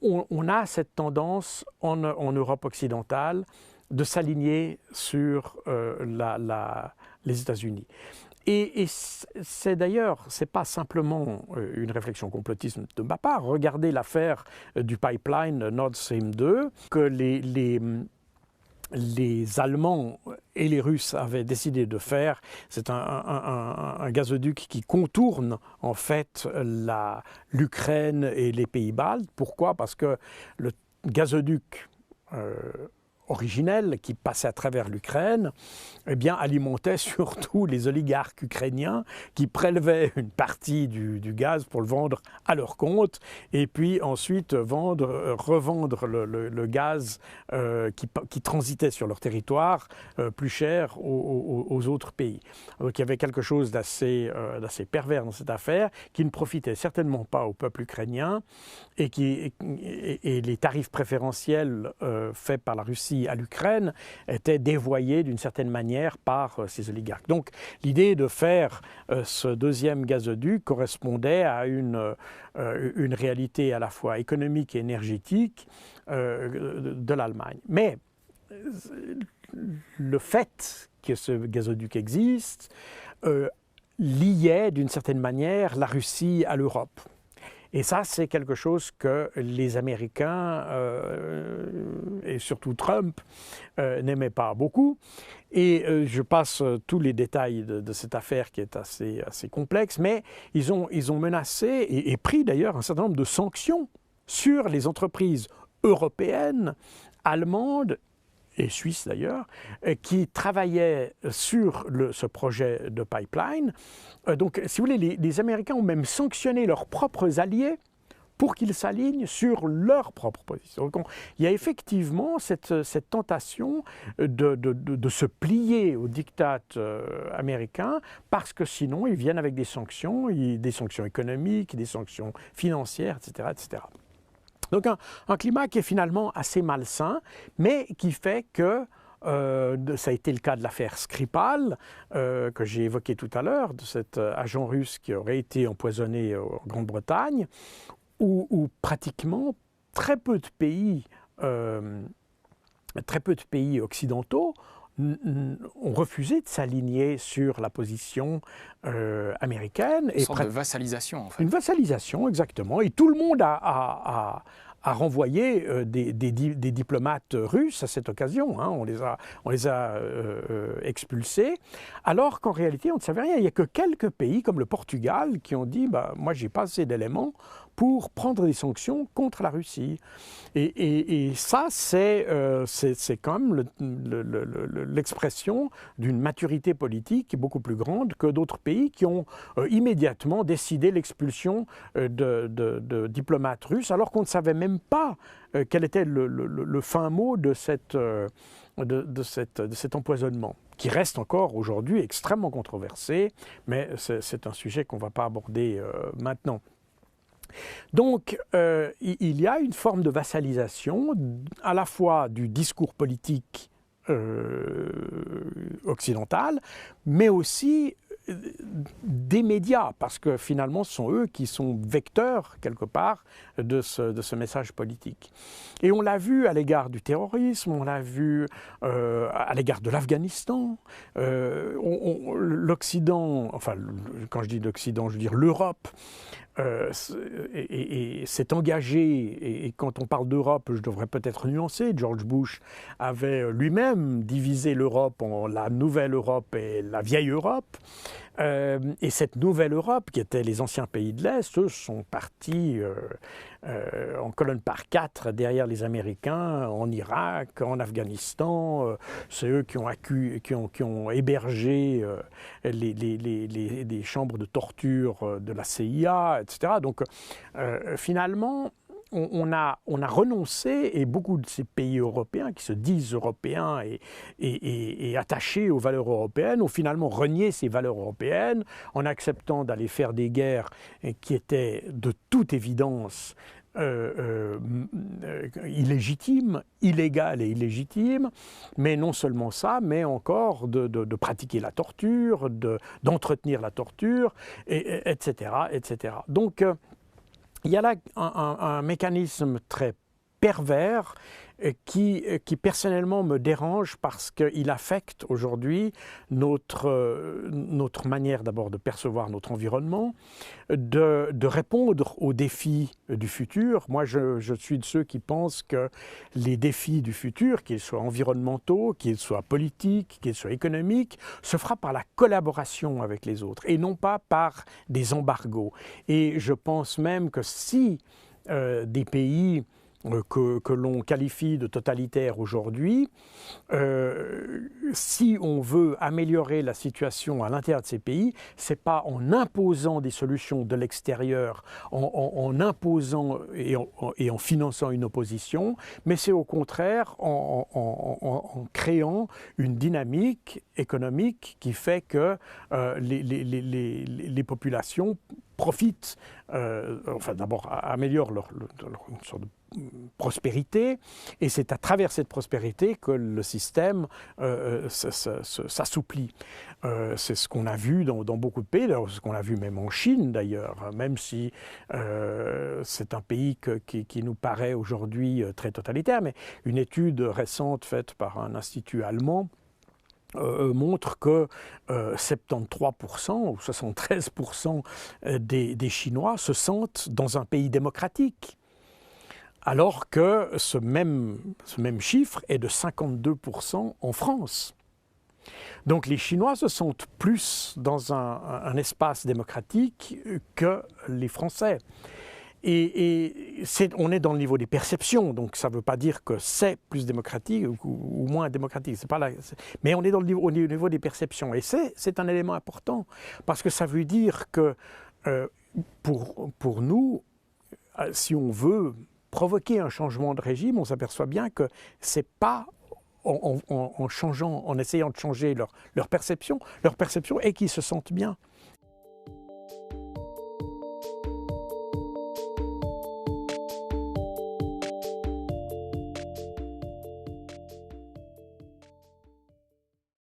on a cette tendance en Europe occidentale de s'aligner sur les États-Unis. Et c'est d'ailleurs, ce n'est pas simplement une réflexion complotiste de ma part. Regardez l'affaire du pipeline Nord Stream 2, que les Allemands et les Russes avaient décidé de faire. C'est un gazoduc qui contourne en fait l'Ukraine et les pays baltes. Pourquoi? Parce que le gazoduc originel qui passait à travers l'Ukraine, eh bien, alimentait surtout les oligarques ukrainiens qui prélevaient une partie du gaz pour le vendre à leur compte et puis ensuite revendre le gaz qui transitait sur leur territoire plus cher aux autres pays. Donc il y avait quelque chose d'assez pervers dans cette affaire qui ne profitait certainement pas au peuple ukrainien et les tarifs préférentiels faits par la Russie à l'Ukraine étaient dévoyés d'une certaine manière par ces oligarques. Donc l'idée de faire ce deuxième gazoduc correspondait à une réalité à la fois économique et énergétique de l'Allemagne. Mais le fait que ce gazoduc existe liait d'une certaine manière la Russie à l'Europe. Et ça, c'est quelque chose que les Américains, et surtout Trump, n'aimaient pas beaucoup. Et je passe tous les détails de cette affaire qui est assez complexe, mais ils ont menacé et pris d'ailleurs un certain nombre de sanctions sur les entreprises européennes, allemandes, et suisses d'ailleurs, qui travaillaient sur ce projet de pipeline. Donc, si vous voulez, les Américains ont même sanctionné leurs propres alliés pour qu'ils s'alignent sur leur propre position. Donc, il y a effectivement cette tentation de se plier au diktat américain parce que sinon, ils viennent avec des sanctions économiques, des sanctions financières, etc., etc. Donc un climat qui est finalement assez malsain, mais qui fait que, ça a été le cas de l'affaire Skripal, que j'ai évoqué tout à l'heure, de cet agent russe qui aurait été empoisonné en Grande-Bretagne, où pratiquement très peu de pays occidentaux ont refusé de s'aligner sur la position américaine. Une sorte de vassalisation, en fait. Une vassalisation, exactement. Et tout le monde a renvoyé des diplomates russes à cette occasion. Hein. On les a expulsés, alors qu'en réalité, on ne savait rien. Il n'y a que quelques pays, comme le Portugal, qui ont dit moi, je n'ai pas assez d'éléments pour prendre des sanctions contre la Russie. Et ça, c'est quand même l'expression d'une maturité politique beaucoup plus grande que d'autres pays qui ont immédiatement décidé l'expulsion de diplomates russes, alors qu'on ne savait même pas quel était le fin mot de cet empoisonnement, qui reste encore aujourd'hui extrêmement controversé, mais c'est un sujet qu'on ne va pas aborder maintenant. Donc, il y a une forme de vassalisation, à la fois du discours politique occidental, mais aussi des médias, parce que finalement, ce sont eux qui sont vecteurs, quelque part, de ce message politique. Et on l'a vu à l'égard du terrorisme, on l'a vu à l'égard de l'Afghanistan. L'Occident, enfin, quand je dis l'Occident, je veux dire l'Europe, et s'est engagé, et quand on parle d'Europe, je devrais peut-être nuancer, George Bush avait lui-même divisé l'Europe en la nouvelle Europe et la vieille Europe, et cette nouvelle Europe, qui étaient les anciens pays de l'Est, eux sont partis en colonne par 4 derrière les Américains, en Irak, en Afghanistan. C'est eux qui ont hébergé les chambres de torture de la CIA, etc. Donc finalement, on a renoncé, et beaucoup de ces pays européens qui se disent européens et attachés aux valeurs européennes ont finalement renié ces valeurs européennes en acceptant d'aller faire des guerres qui étaient de toute évidence illégitimes, illégales et illégitimes, mais non seulement ça, mais encore de pratiquer la torture, d'entretenir la torture, etc., etc. Donc, il y a là un mécanisme très pervers qui personnellement me dérange parce qu'il affecte aujourd'hui notre manière d'abord de percevoir notre environnement, de répondre aux défis du futur. Moi, je suis de ceux qui pensent que les défis du futur, qu'ils soient environnementaux, qu'ils soient politiques, qu'ils soient économiques, se fera par la collaboration avec les autres et non pas par des embargos. Et je pense même que si des pays que l'on qualifie de totalitaires aujourd'hui, si on veut améliorer la situation à l'intérieur de ces pays, ce n'est pas en imposant des solutions de l'extérieur, en imposant et en finançant une opposition, mais c'est au contraire en créant une dynamique économique qui fait que les populations profitent, enfin d'abord améliorent leur sorte de prospérité, et c'est à travers cette prospérité que le système s'assouplit. C'est ce qu'on a vu dans beaucoup de pays, ce qu'on a vu même en Chine d'ailleurs, même si c'est un pays qui nous paraît aujourd'hui très totalitaire, mais une étude récente faite par un institut allemand montre que 73% ou 73% des Chinois se sentent dans un pays démocratique, alors que ce même chiffre est de 52% en France. Donc les Chinois se sentent plus dans un espace démocratique que les Français. Et on est dans le niveau des perceptions, donc ça ne veut pas dire que c'est plus démocratique ou moins démocratique, c'est pas là, mais on est au niveau des perceptions. Et c'est un élément important, parce que ça veut dire que pour nous, si on veut provoquer un changement de régime, on s'aperçoit bien que ce n'est pas en essayant de changer leur perception est qu'ils se sentent bien.